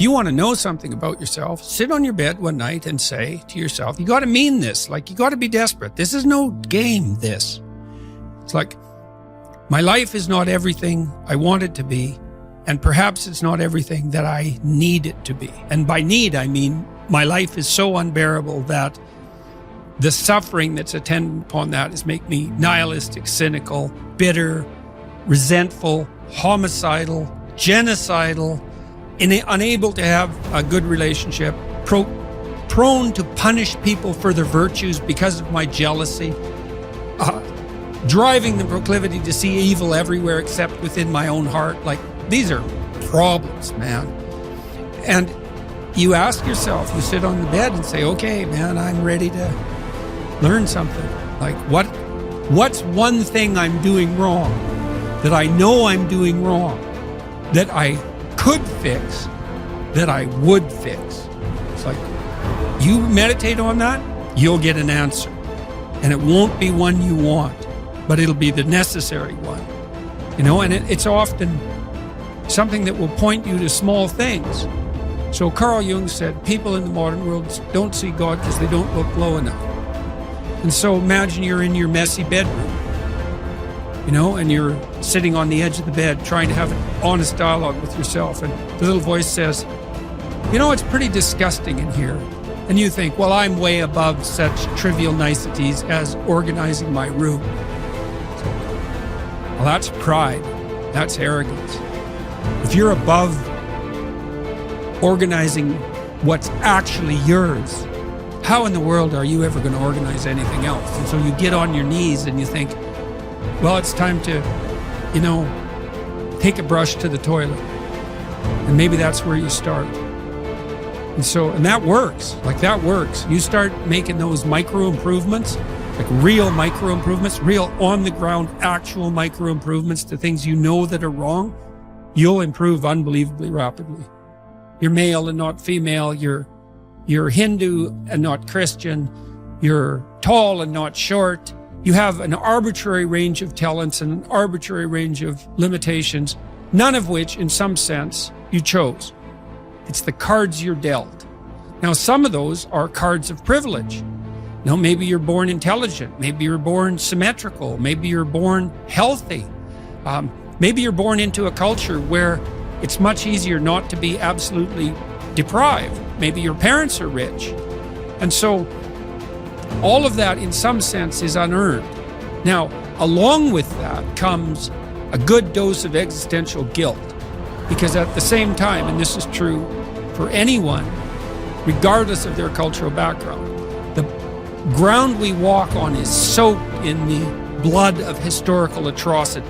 If you want to know something about yourself, sit on your bed one night and say to yourself, you got to mean this. Like, you got to be desperate. This is no game, this. It's like, my life is not everything I want it to be, and perhaps it's not everything that I need it to be. And by need, I mean my life is so unbearable that the suffering that's attendant upon that is make me nihilistic, cynical, bitter, resentful, homicidal, genocidal, unable to have a good relationship, prone to punish people for their virtues because of my jealousy, driving the proclivity to see evil everywhere except within my own heart. Like, these are problems, man. And you ask yourself, you sit on the bed and say, okay, man, I'm ready to learn something. Like, what's one thing I'm doing wrong that I know I'm doing wrong that I could fix, that I would fix? It's like, you meditate on that, you'll get an answer. And it won't be one you want, but it'll be the necessary one. You know, and it's often something that will point you to small things. So Carl Jung said, people in the modern world don't see God because they don't look low enough. And so imagine you're in your messy bedroom, you know, and you're sitting on the edge of the bed trying to have an honest dialogue with yourself. And the little voice says, you know, it's pretty disgusting in here. And you think, well, I'm way above such trivial niceties as organizing my room. Well, that's pride. That's arrogance. If you're above organizing what's actually yours, how in the world are you ever going to organize anything else? And so you get on your knees and you think, well, it's time to, you know, take a brush to the toilet. And maybe that's where you start. And that works. Like, that works. You start making those micro improvements, like real micro improvements, real on the ground, actual micro improvements to things you know that are wrong, you'll improve unbelievably rapidly. You're male and not female. You're Hindu and not Christian. You're tall and not short. You have an arbitrary range of talents and an arbitrary range of limitations, none of which, in some sense, you chose. It's the cards you're dealt. Now, some of those are cards of privilege. Now, maybe you're born intelligent. Maybe you're born symmetrical. Maybe you're born healthy. Maybe you're born into a culture where it's much easier not to be absolutely deprived. Maybe your parents are rich. And so all of that, in some sense, is unearned. Now, along with that comes a good dose of existential guilt. Because at the same time, and this is true for anyone, regardless of their cultural background, the ground we walk on is soaked in the blood of historical atrocity.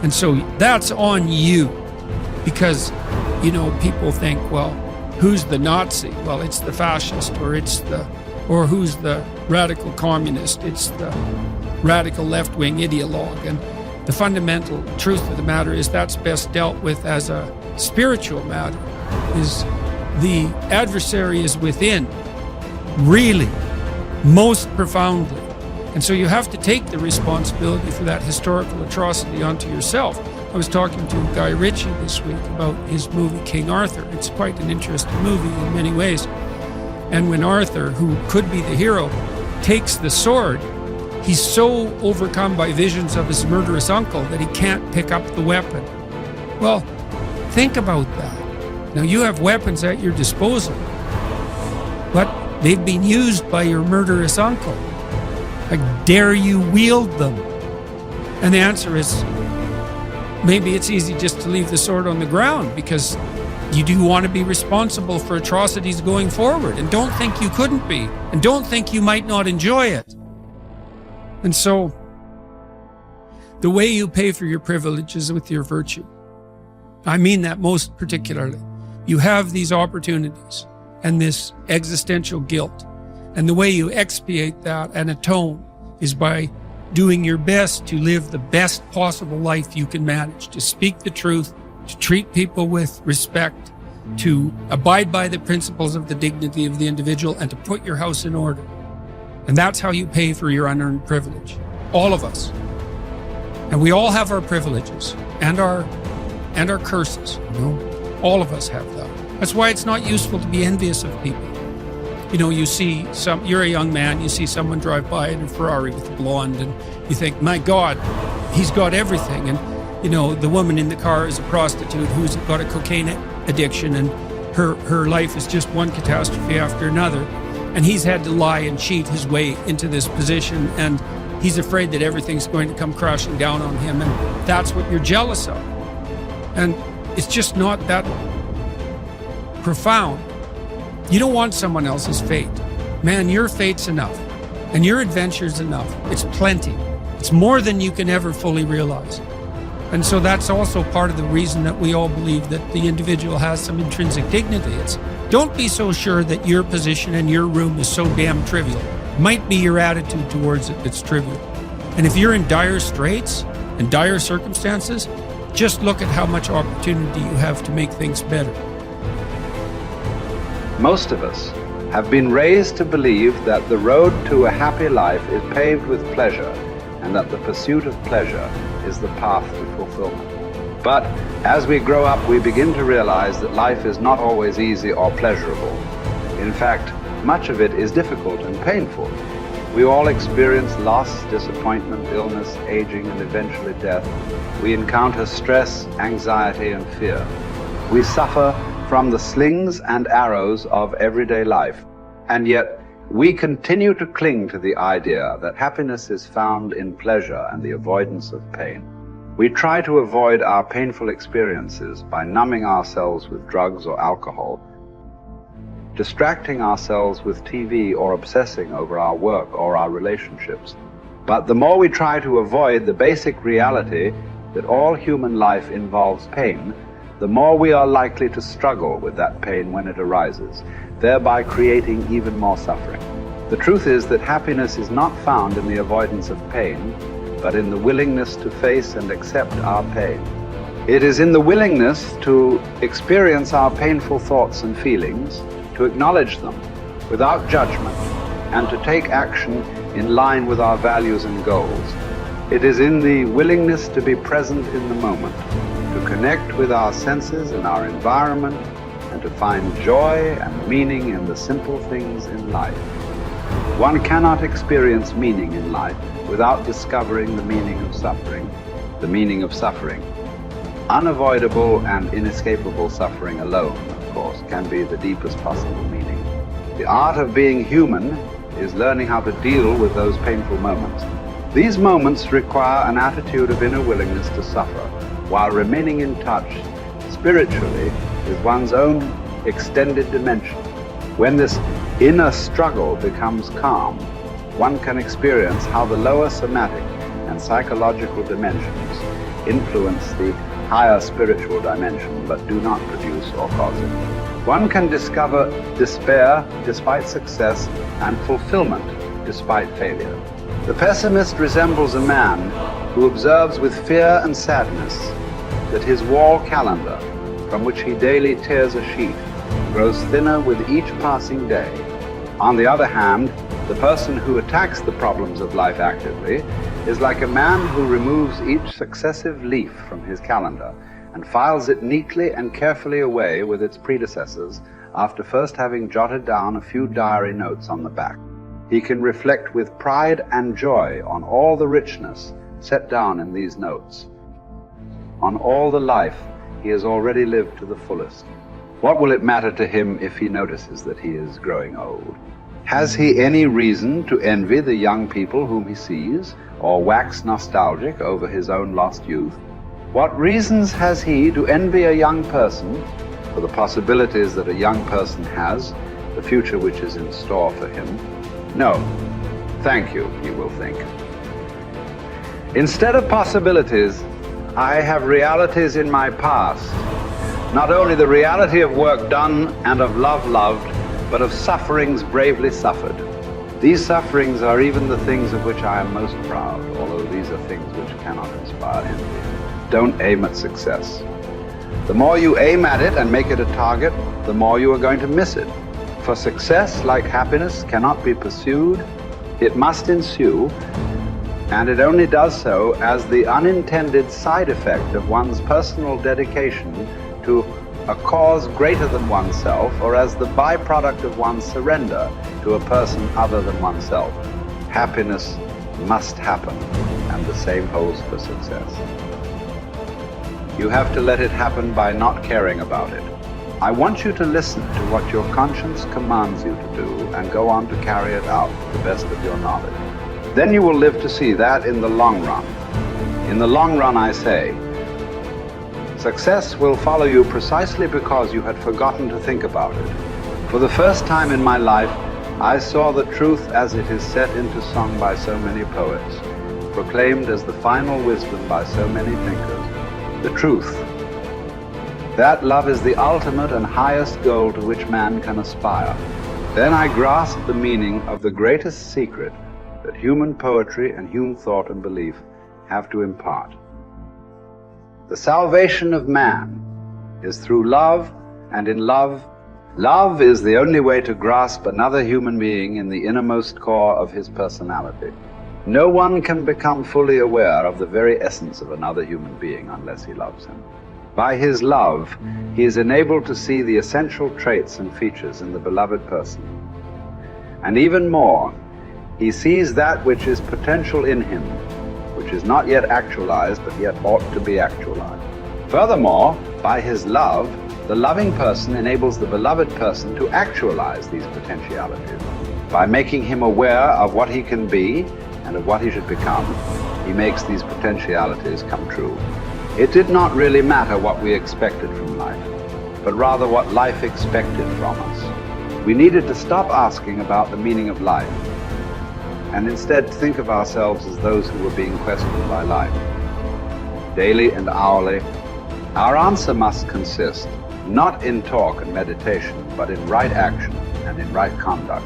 And so that's on you. Because, you know, people think, well, who's the Nazi? Well, it's the fascist, or who's the radical communist? It's the radical left-wing ideologue. And the fundamental truth of the matter is that's best dealt with as a spiritual matter. Is the adversary is within, really, most profoundly. And so you have to take the responsibility for that historical atrocity onto yourself. I was talking to Guy Ritchie this week about his movie King Arthur. It's quite an interesting movie in many ways. And when Arthur, who could be the hero, takes the sword, he's so overcome by visions of his murderous uncle that he can't pick up the weapon. Well, think about that. Now, you have weapons at your disposal, but they've been used by your murderous uncle. Like, dare you wield them? And the answer is, maybe it's easy just to leave the sword on the ground because you do want to be responsible for atrocities going forward, and don't think you couldn't be, and don't think you might not enjoy it. And so, the way you pay for your privilege is with your virtue. I mean that most particularly. You have these opportunities and this existential guilt. And the way you expiate that and atone is by doing your best to live the best possible life you can manage, to speak the truth, to treat people with respect, to abide by the principles of the dignity of the individual, and to put your house in order. And that's how you pay for your unearned privilege. All of us. And we all have our privileges and our curses, you know. All of us have that. That's why it's not useful to be envious of people. You know, you're a young man, you see someone drive by in a Ferrari with a blonde, and you think, my God, he's got everything. And, you know, the woman in the car is a prostitute who's got a cocaine addiction, and her life is just one catastrophe after another. And he's had to lie and cheat his way into this position, and he's afraid that everything's going to come crashing down on him, and that's what you're jealous of. And it's just not that profound. You don't want someone else's fate. Man, your fate's enough, and your adventure's enough. It's plenty. It's more than you can ever fully realize. And so that's also part of the reason that we all believe that the individual has some intrinsic dignity. It's don't be so sure that your position in your room is so damn trivial. Might be your attitude towards it that's trivial. And if you're in dire straits and dire circumstances, just look at how much opportunity you have to make things better. Most of us have been raised to believe that the road to a happy life is paved with pleasure, and that the pursuit of pleasure is the path to fulfillment. But as we grow up, we begin to realize that life is not always easy or pleasurable. In fact, much of it is difficult and painful. We all experience loss, disappointment, illness, aging, and eventually death. We encounter stress, anxiety, and fear. We suffer from the slings and arrows of everyday life, and yet we continue to cling to the idea that happiness is found in pleasure and the avoidance of pain. We try to avoid our painful experiences by numbing ourselves with drugs or alcohol, distracting ourselves with TV, or obsessing over our work or our relationships. But the more we try to avoid the basic reality that all human life involves pain, the more we are likely to struggle with that pain when it arises, thereby creating even more suffering. The truth is that happiness is not found in the avoidance of pain, but in the willingness to face and accept our pain. It is in the willingness to experience our painful thoughts and feelings, to acknowledge them without judgment, and to take action in line with our values and goals. It is in the willingness to be present in the moment, to connect with our senses and our environment, and to find joy and meaning in the simple things in life. One cannot experience meaning in life without discovering the meaning of suffering. The meaning of suffering. Unavoidable and inescapable suffering alone, of course, can be the deepest possible meaning. The art of being human is learning how to deal with those painful moments. These moments require an attitude of inner willingness to suffer, while remaining in touch spiritually with one's own extended dimension. When this inner struggle becomes calm, one can experience how the lower somatic and psychological dimensions influence the higher spiritual dimension, but do not produce or cause it. One can discover despair despite success and fulfillment despite failure. The pessimist resembles a man who observes with fear and sadness that his wall calendar, from which he daily tears a sheet, grows thinner with each passing day. On the other hand, the person who attacks the problems of life actively is like a man who removes each successive leaf from his calendar and files it neatly and carefully away with its predecessors after first having jotted down a few diary notes on the back. He can reflect with pride and joy on all the richness set down in these notes, on all the life he has already lived to the fullest. What will it matter to him if he notices that he is growing old? Has he any reason to envy the young people whom he sees, or wax nostalgic over his own lost youth? What reasons has he to envy a young person for the possibilities that a young person has, the future which is in store for him? No. Thank you, he will think. Instead of possibilities, I have realities in my past. Not only the reality of work done and of love loved, but of sufferings bravely suffered. These sufferings are even the things of which I am most proud, although these are things which cannot inspire envy. Don't aim at success. The more you aim at it and make it a target, the more you are going to miss it. For success, like happiness, cannot be pursued. It must ensue, and it only does so as the unintended side effect of one's personal dedication to a cause greater than oneself, or as the byproduct of one's surrender to a person other than oneself. Happiness must happen, and the same holds for success. You have to let it happen by not caring about it. I want you to listen to what your conscience commands you to do and go on to carry it out to the best of your knowledge. Then you will live to see that in the long run. In the long run, I say, success will follow you precisely because you had forgotten to think about it. For the first time in my life, I saw the truth as it is set into song by so many poets, proclaimed as the final wisdom by so many thinkers. The truth. That love is the ultimate and highest goal to which man can aspire. Then I grasped the meaning of the greatest secret that human poetry and human thought and belief have to impart. The salvation of man is through love, and in love, love is the only way to grasp another human being in the innermost core of his personality. No one can become fully aware of the very essence of another human being unless he loves him. By his love, he is enabled to see the essential traits and features in the beloved person. And even more, he sees that which is potential in him, which is not yet actualized, but yet ought to be actualized. Furthermore, by his love, the loving person enables the beloved person to actualize these potentialities. By making him aware of what he can be and of what he should become, he makes these potentialities come true. It did not really matter what we expected from life, but rather what life expected from us. We needed to stop asking about the meaning of life, and instead think of ourselves as those who were being questioned by life. Daily and hourly, our answer must consist not in talk and meditation, but in right action and in right conduct.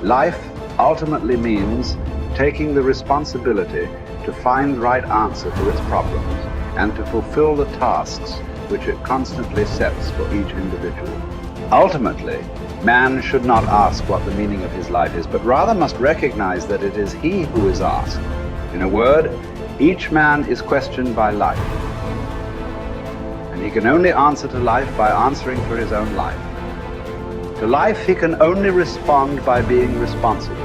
Life ultimately means taking the responsibility to find right answer to its problems and to fulfill the tasks which it constantly sets for each individual. Ultimately, man should not ask what the meaning of his life is, but rather must recognize that it is he who is asked. In a word, each man is questioned by life, and he can only answer to life by answering for his own life. To life he can only respond by being responsible.